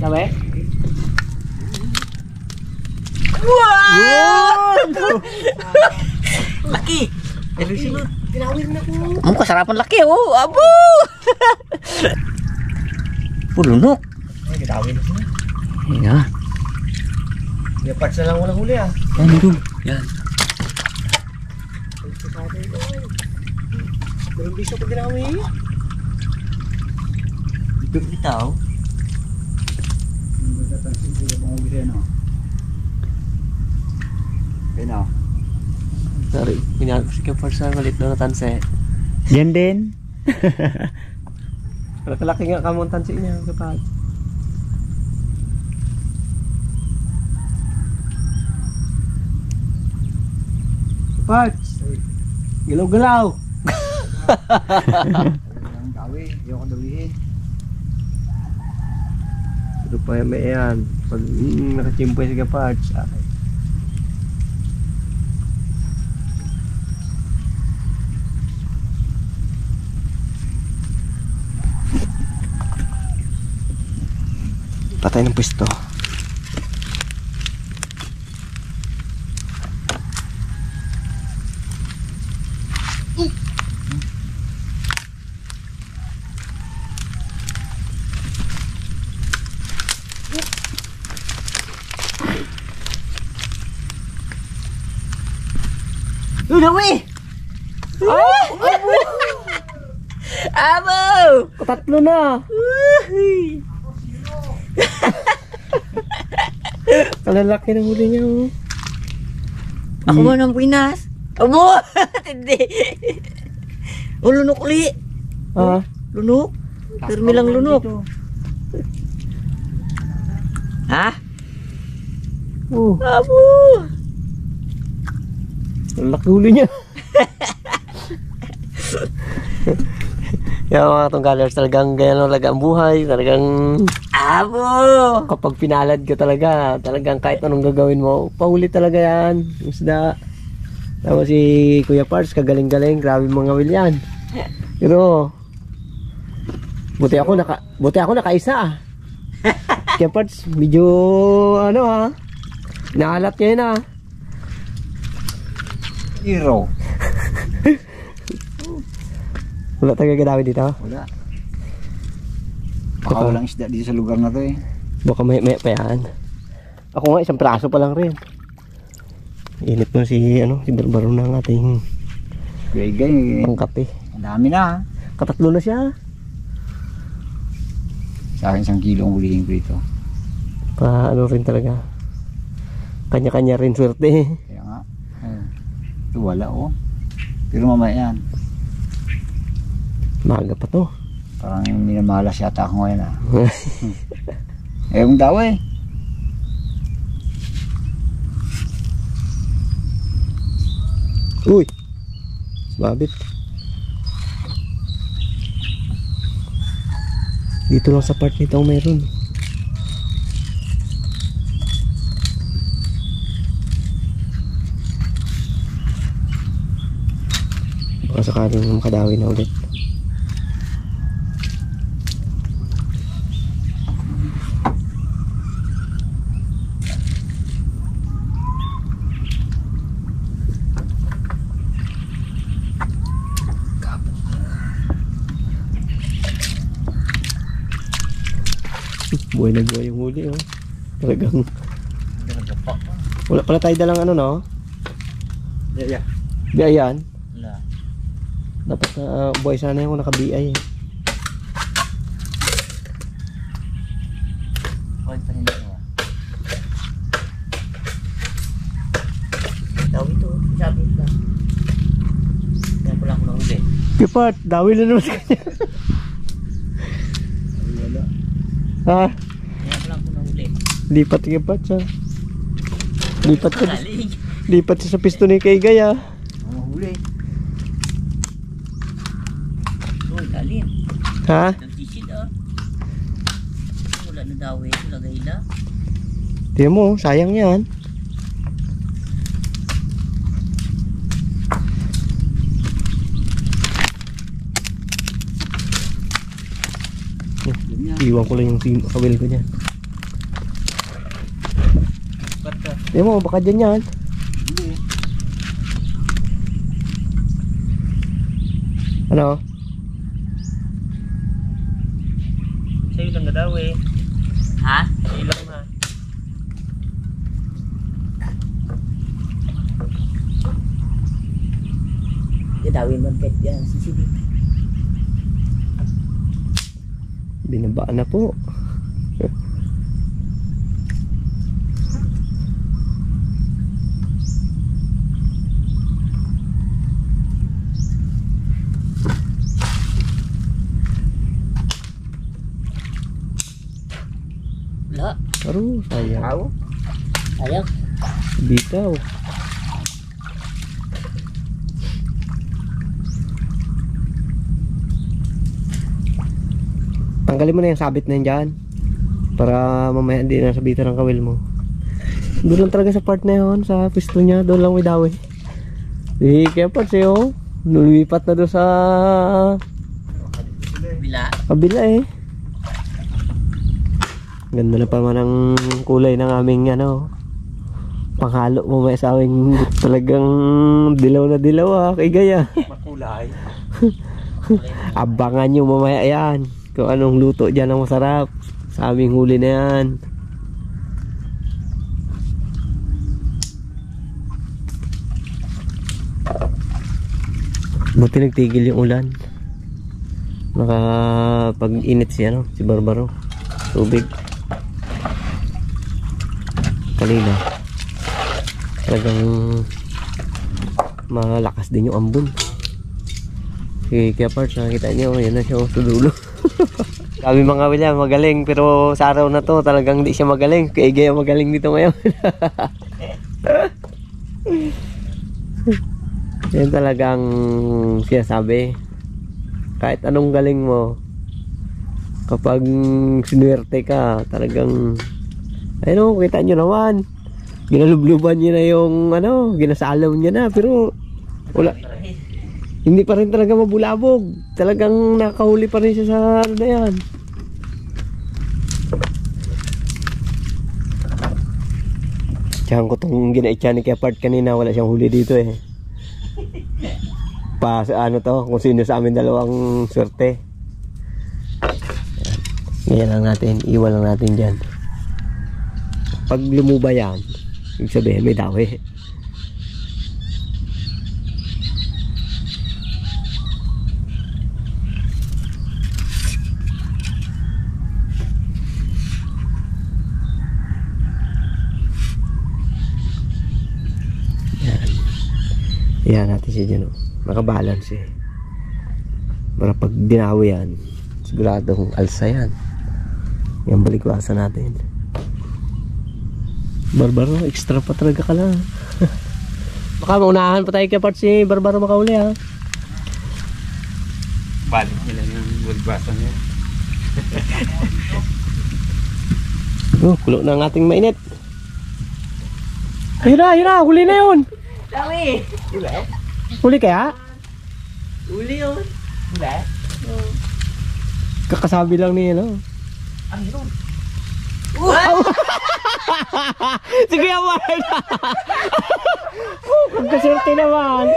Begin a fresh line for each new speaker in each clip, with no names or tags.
Sabi? Wow! Laki! Tinawin na ko. Ang kasarapan laki oh! Abo! Pulunok.
Ay, kitawin na siya.
Yan.
Yung parts na lang walang huli ah.
Yan ito. Yan.
Pero hindi siya pagdinawi.
Ito bitaw.
Pino.
Sorry, pinag si Kapar sa malit na natanse.
Yan din.
Kalaki nga kamong tansi niya kapag. Parts. Galaw-galaw.
Ang dawi, yung dawihin.
Ito pa yung may yan. Pag nakachimpoy si Parts. Okay. Patay ng pwesto. Udawi! Abo! Katatlo na! Kalalaki ng huli niya oh. Ako ba ng Pinas? Abo! Hindi! O lunok uli! Ah? Lunok? Termi lang lunok. Ha? Abo! Laki huli niya. Yung mga tunggalers talagang gano'n talaga ang buhay. Talagang abo! Kapag pinalad ka talaga, talagang kahit anong gagawin mo, pahuli talaga yan. Isda. Tapos si Kuya Parts, kagaling-galing. Grabe mga will yan. Pero buti ako nakaisa ah. Kuya Parts, medyo ano ha. Naalat niya yun ah.
Hero.
Wala talaga dami dito?
Wala. Baka walang isda dito sa lugar na to eh.
Baka may pa yan. Ako nga isang praso pa lang rin. Init mo si Barbaro ng ating
Gay-gay.
pangkape.
Ang dami na.
Katatlo na siya.
Sa akin 1 kilo ang hulihin ko ito.
Pa ano rin talaga. Kanya-kanya rin swerte.
Kaya nga. Ito wala oh. Pero mamaya yan.
Maaga pa to.
Parang minamalas yata ako ngayon ah. Ewan daw eh.
Uy! Babit. Dito lang sa part nito ang meron. Baka sakaling makadawi na ulit. Buhay na buhay yung huli oh. Talagang wala pala tayo dalang ano no?
Yeah.
Biayan.
Wala.
Dapat na buhay sana yung naka-BI eh.
Huwag pa rin ito ah.
Dawi ito, sabi lang. Kaya pala ako ng huli. Kipart, dawi na naman sa kanya.
Wala.
Ha?
Kaya pala ako ng huli.
Lipat kipart siya. Lipat siya sa pisto ni kay Gaya.
Ang huli.
Uy, galing.
Ha?
Nagsisid ah. Wala na daw eh. Lagay na.
Tingnan mo, sayang yan. Iwan ko lang yung kawil ko dyan. Hindi mo, baka dyan yan. Ano?
Sa'yo lang na daw eh. Ha? Sa'yo lang ha. Dadawin mo kahit yan. Sisibig.
Binabaan na po.
Wala.
Aro, sayang.
Sayang.
Bitaw. Tanggalin mo na yung sabit na yan dyan. Para mamaya hindi na sabitan ng kawil mo. Doon lang talaga sa part na yun. Sa pisto niya. Doon lang may dawi. Kaya part sa'yo. Lumipat na doon sa
Bila.
kabila eh. Ganda na pa man ang kulay ng aming ano. Panghalo mo may sa aming talagang dilaw na dilaw kay Gaya.
Makulay.
Abangan nyo mamaya yan. Kung anong luto dyan ang masarap. Sa aming huli na yan. Buti nagtigil yung ulan. Nakapag-init si Barbaro. Tubig. Kanina. Talagang malakas din yung ambon. Kaya parts, nakikita nyo, yan na siya sa dulo. Kami mga William, magaling. Pero sa araw na to, talagang hindi siya magaling. Kaya Gaya magaling dito ngayon. Yan talagang siya sabi. Kahit anong galing mo, kapag sinuwerte ka, talagang ayun, kita nyo naman. Ginalubluban niya na yung ginasalaw niya na. Pero wala. Hindi pa rin talaga mabulabog. Talagang nakahuli pa rin siya sa ano na yan. Tiyan ko itong ginaitya ni Kepard kanina. Wala siyang huli dito eh. Pa ano to, kung sino sa amin dalawang swerte. Ngayon lang natin, iwan lang natin dyan. Pag lumuba yan, ibig sabihin may dawi. Yan natin siya dyan, nakabalance eh. Para pag dinawi yan, siguradong alsa yan. Yan, balikwasan natin. Barbaro, extra pa talaga ka lang. Baka maunahan pa tayo kay part si Barbaro makauli ha.
Balik nila yung balikwasan niya.
Kulo na ang ating mainit. Ayun na, huli na yun.
Dawi!
Huli kaya?
Uli yun. Wala?
Kakasabi lang niya, no?
Ang yun.
Si Kuya Mark! Pagkaserte naman.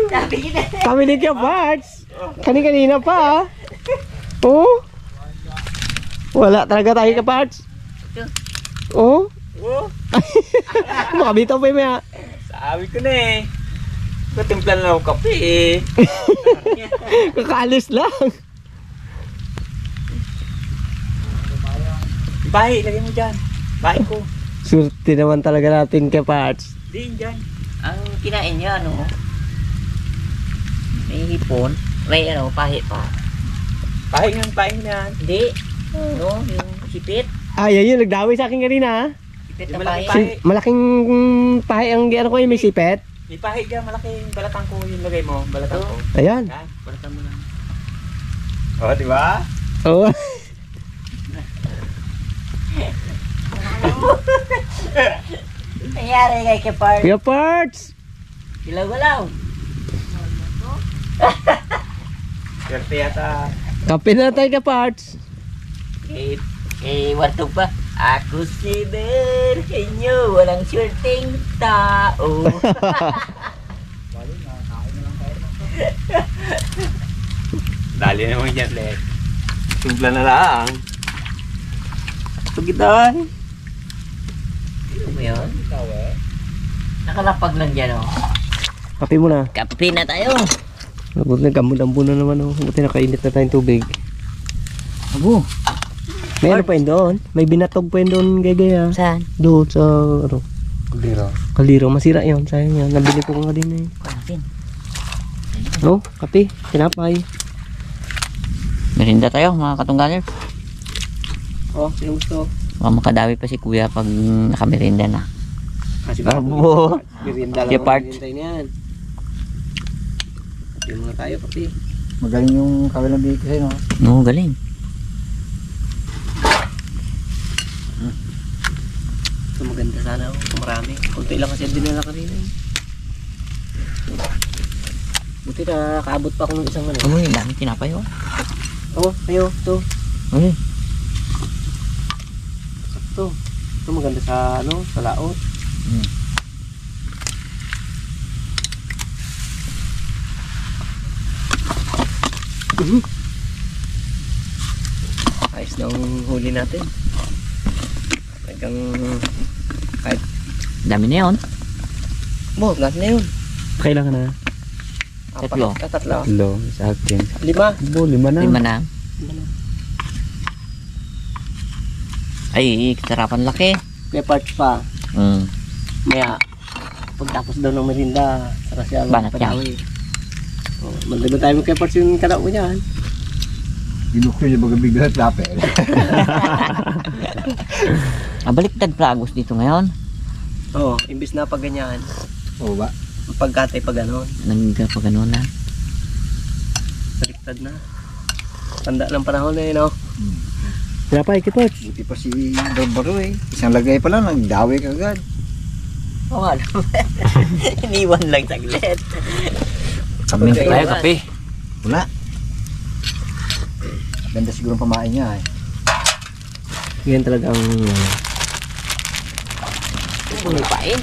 Sabi kita.
Kami ni Kuya Parts. Kanina pa oh? Wala talaga tayo Kuya Parts. Oh? Makabitaw pa yung maya.
Sabi ko na eh. Patimplan lang ako kape eh.
Kakaalis lang.
Bahay, lagay mo dyan. Bahay ko.
Surti naman talaga natin Kuya Parts.
Din dyan.
Ang kinain niya, may hipon. May pahi pa.
Pahay nga, pahay nga.
Hindi. Yung sipit.
Yan yun, nagdaway sa akin kanina.
Sipit
Yung
na pahi.
malaki
Malaking pahay ang ko yung may sipet.
May pahay dyan, malaking balatang ko yung lagay mo. Balatang ko.
Ayan.
Ha?
Balatan mo lang.
Oh, di ba?
Oo.
Nangyari kay Kepard.
Kuya Parts.
Galaw-galaw.
Swerte yata.
Kape na tayo Kuya Parts.
Wartog pa.
Ako si Berhenyo, walang shorting tao.
Dali naman yan, Le. Timpla na lang. Pagkita.
Ano ba yun? Nakalapag lang dyan, oh.
Kape mo na.
Kape na tayo.
Buti nagkamudambo na naman, oh. Buti nakainit na tayong tubig.
Abo.
May ano pa yun doon? May binatog pa yun doon, gaya.
Saan?
Doon sa, ano,
Kuliro.
kaliro. Masira yun, sayang yan. Nabili ko nga din eh.
Kunatin.
Oh, kape, tinapay.
Merinda tayo, mga katunggaler.
Oh, sino gusto?
Mga makadawi pa si kuya pag nakamerinda na.
Kasi
Abo.
Merienda lang
Yung part.
ang hinihintay niyan. Kape muna tayo, kape.
Magaling yung kabilang bigay sa'yo, no?
No, galing.
Ito maganda sana, oh. Kung marami. Kunti lang kasi dinala kanina eh. Buti na kaabot pa ako ng isang ano.
Ano yung dami tinapay, oh.
Oh, ayo, ito.
Ano?
Ito. Ito maganda sa ano, sa laot. Ayos na ang huli natin. Talagang kahit
Dami na yun.
lahat na yun.
Kailangan na.
Tatlo.
Tatlo.
Hello, sa akin.
5.
5 na.
5 na. Ay, kasarapan laki.
May parts pa. Maya, pagtapos daw ng merinda, saka siya
Banat yan.
padawi. Oh, mandagan tayo kay parts yung kanao mo niyan.
Dinukyo niya baga bigla at lapel.
Baliktad plagos dito ngayon.
Oo, imbis na pag ganyan,
Oo ba?
pagkatay pag ganon,
Nagpagano na.
baliktad na. Tanda ng panahon na yun, no?
Pinapay, kipot. Buti pa si Barbaro eh. Isang lagay pa lang, nagdawi ka agad.
Oo nga naman. Iniwan lang saglit.
Sabi
Okay,
tayo,
iwan.
kape.
Wala. Ganda siguro ang pamain niya eh.
Yan talagang,
May pain.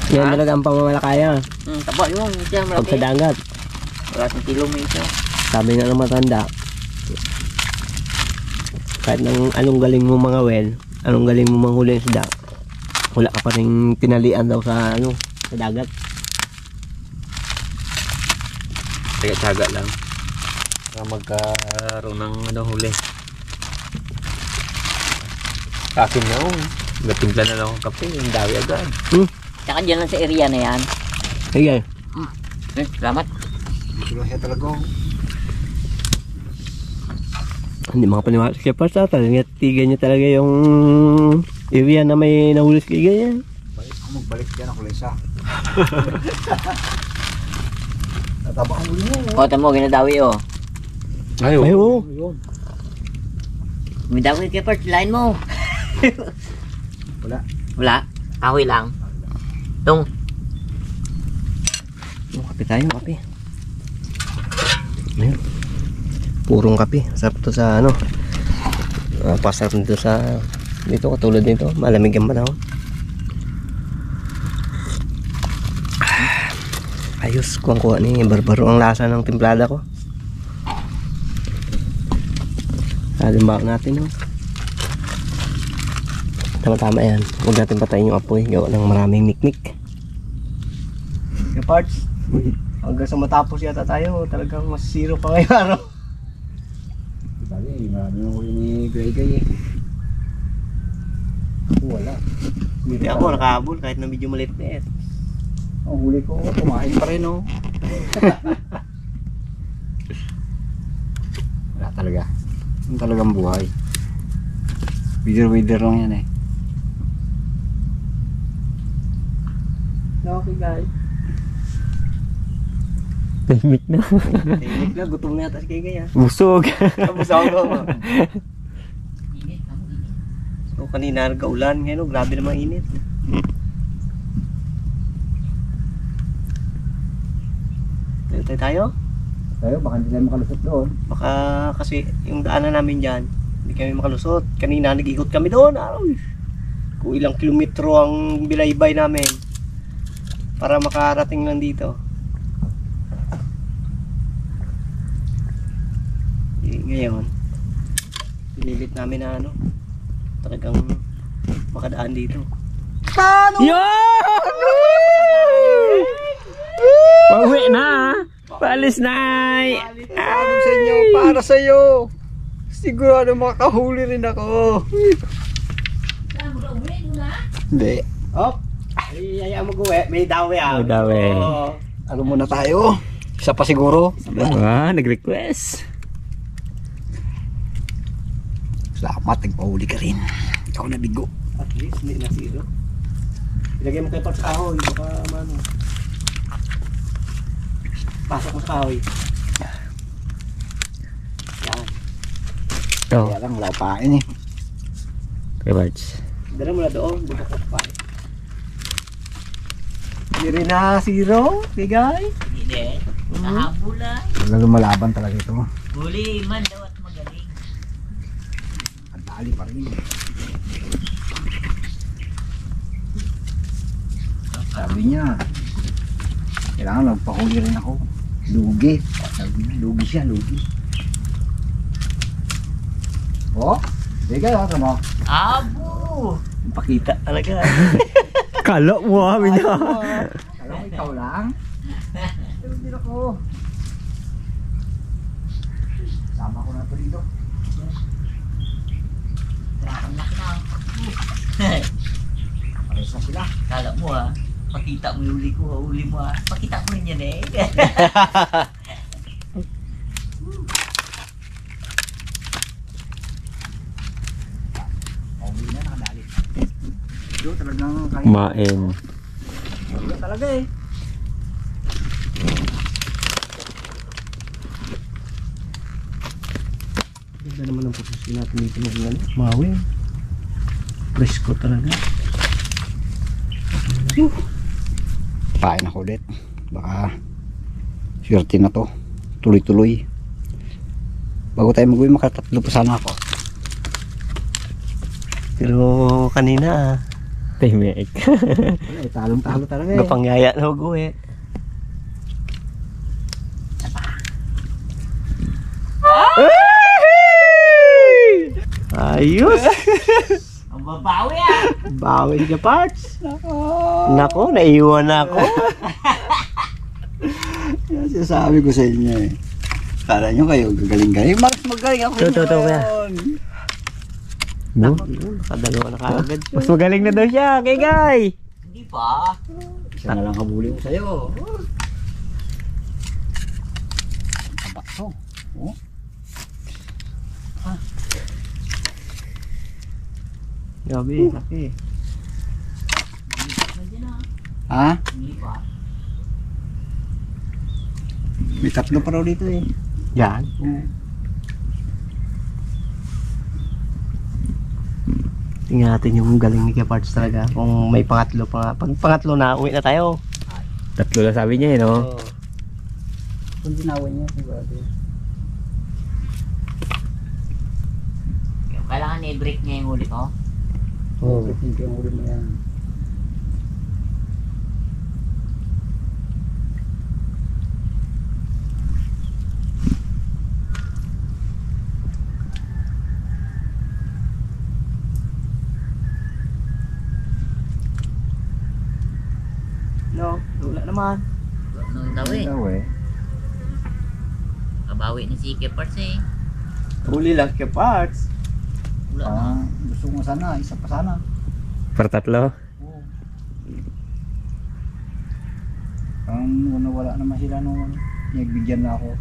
yan talaga ang pamamalakaya.
Taba yung siya
Pag sa
malaki.
dagat,
Wala sa kilometer.
sabi nga ng matanda, kahit ng anong galing mo mga well, anong galing mo manghuli ng isda, wala ka pa rin tinalian daw sa ano, sa dagat.
Tsaga lang. Para magkaroon ng ano, huli. Sa akin na, oh. Natimpla na lang ang kape. Yung dawi agad.
Tsaka dyan lang sa area na yan.
Sige,
Salamat.
Siguro siya talaga oh.
hindi makapaniwala si Kepas na talaga, tigan niya talaga yung area na may nahuli sa kigan niya.
Magbalik yan ako lang isa. Tataba ang ulo mo.
O, tamo, ginadawi, oh.
Ay,
Ay, oo.
May dawi kay Pert, line mo.
Wala.
Wala. Kahoy lang. Tung.
Oh, kape tayo, kape. Ayun. Purong kape. Sarap to sa ano. Pasarap nito sa dito, katulad nito. Malamig ang panahon. Ayos, kuha ni Barbaro ang lasa ng timplada ko. Salimbak natin, oh. Tama-tama yan. Huwag natin patayin yung apoy. Gawa ng maraming mikmik. Yung parts, hanggang sa matapos yata tayo, talagang mas zero pa ngayon araw.
Sabi, marami yung huli ni Gray-Gray eh. Wala.
Hindi ako nakahabol kahit na medyo maliit na yan.
Ang huli ko, kumain pa rin oh. Wala talaga. Yung talagang buhay. Wither lang yan eh.
Okay guys.
Tahimik na.
Tahimik na, gutom na yata si Kay ah.
Busog.
Busog ako. So kanina nagkaulan ngayon, oh, grabe namang init. Tayo tayo.
Tayo, baka hindi tayo makalusot doon.
Baka kasi yung daanan namin dyan, Hindi kami makalusot. Kanina nag-ikot kami doon. Ay, kung ilang kilometro ang bilaybay namin para makarating lang dito. Ngayon, pinilit namin na ano, talagang makadaan dito.
Yan! Pauwi na! Paalis na!
Ano sa inyo? Para sa iyo. Sigurado makakahuli rin ako. Hindi.
Oh, ay mag-uwi. May dawi ah.
May dawi.
Oo.
Ano muna tayo? Isa pa siguro.
Ah, nag-request.
Salamat, nagpahuli ka rin. Ikaw nabigo.
At least hindi nasiro. Ilagay mo kay Pat sa kahoy. Baka mano. Pasok mo sa kahoy. Yan.
Oh,
Kaya lang, wala pa kain eh.
kay Barts.
Dala mo na doon. Bukak ko pa. Hindi rin nasiro. Bigay.
Hindi. Kahabol lang.
Wala lumalaban talaga ito.
Huli man daw at magaling.
Ang dali pa rin. Sabi niya, kailangan magpahuli rin ako. Lugi. Sabi niya, lugi siya, lugi. Oh, hindi ka, ano mo?
Abo!
Pakita talaga.
Kala mo kami niya.
Alam mo, ikaw lang. Hindi ako. Sama ko na ito dito.
Anak na.
Pares na sila.
Kala mo pakita mo yung huli ko, huli mo pakita mo rin yan eh.
Pauwi na, nakadali. Ito talagang kahit.
Kumain.
Wala talaga eh. Ganda naman ang posisyon natin dito ng Mawi. Presko talaga.
Pain ako ulit. Baka swerte na to. Tuloy-tuloy. Bago tayo mag-uwi, makatatlo pa sana ako.
Pero kanina
Tahimik.
Wala, talong-talo talaga eh.
gapangyaya na mag-uwi. Ayos!
Ang babawi
Bawi ka parts. Nako, naiwan na ako.
Yan sinasabi ko sa inyo eh. Kala nyo kayo, gagaling-galing. Mas magaling ako
Totoo kaya. No?
Nakadalawa na kaagad siya.
Mas magaling na daw siya, kay Guy.
Hindi pa.
Isa na lang habuli ko sa'yo. Taba to. Oh.
Gabi, laki.
Ha?
Hindi pa.
May tatlo pa raw dito eh.
Yan. Tingnan natin yung galing ni Kuya Parts talaga. Kung may pangatlo pa nga. Pag pangatlo na, uwi na tayo.
Tatlo na sabi niya eh, no?
Oo.
Kung dinawan niya, sigurado.
Kailangan i-break niya yung huli ko.
Oo.
Hindi ang ulo mo yan.
No, wala naman.
Nung daw eh.
Daw eh.
Kabawi na si Keparts eh.
Huli lang Kuya Parts.
Wala na.
Gusto mo sana, isa pa sana.
Para tatlo.
Oo. Wala naman sila nung nagbigyan na ako.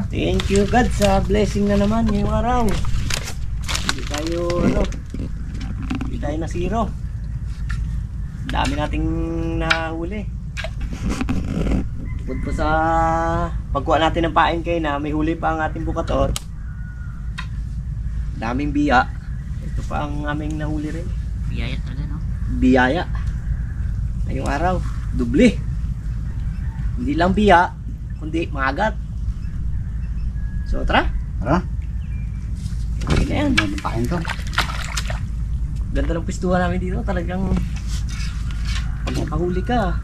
Thank you God sa blessing na naman ngayong araw. Hindi tayo na zero. Dami nating nahuli. Bukod pa sa pagkuha natin ng pain kayo na may huli pa ang ating bukatot. Daming biya. Ito pa ang aming nahuli rin.
Biyaya talaga no.
Biyaya. Ngayong araw, dubli. Hindi lang biya, kundi magat. So tara.
Tara.
na yan.
Pain to.
Ganda ng pistuhan namin dito. Talagang pag nakahuli ka.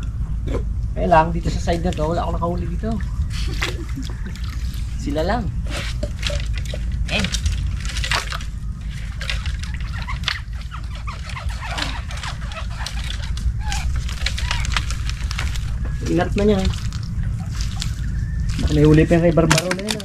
Kaya lang, dito sa side na to, wala akong nakahuli dito. Sila lang. Eh. Ingat na niya. Baka may huli pa yung kay Barbaro na yun.